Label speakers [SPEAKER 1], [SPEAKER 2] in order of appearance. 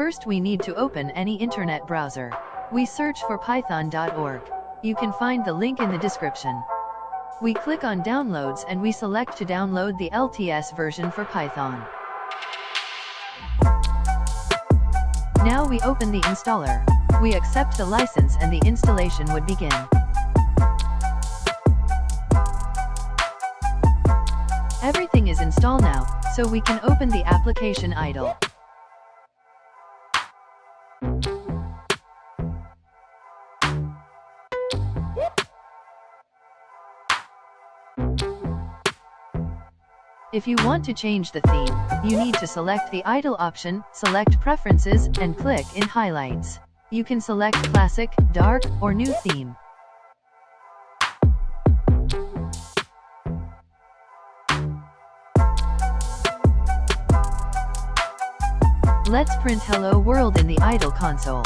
[SPEAKER 1] First we need to open any internet browser. We search for python.org. You can find the link in the description. We click on Downloads and we select to download the LTS version for Python. Now we open the installer. We accept the license and the installation would begin. Everything is installed now, so we can open the application idle. If you want to change the theme, you need to select the idle option, select Preferences, and click in Highlights. You can select Classic, Dark, or New Theme. Let's print Hello World in the idle console.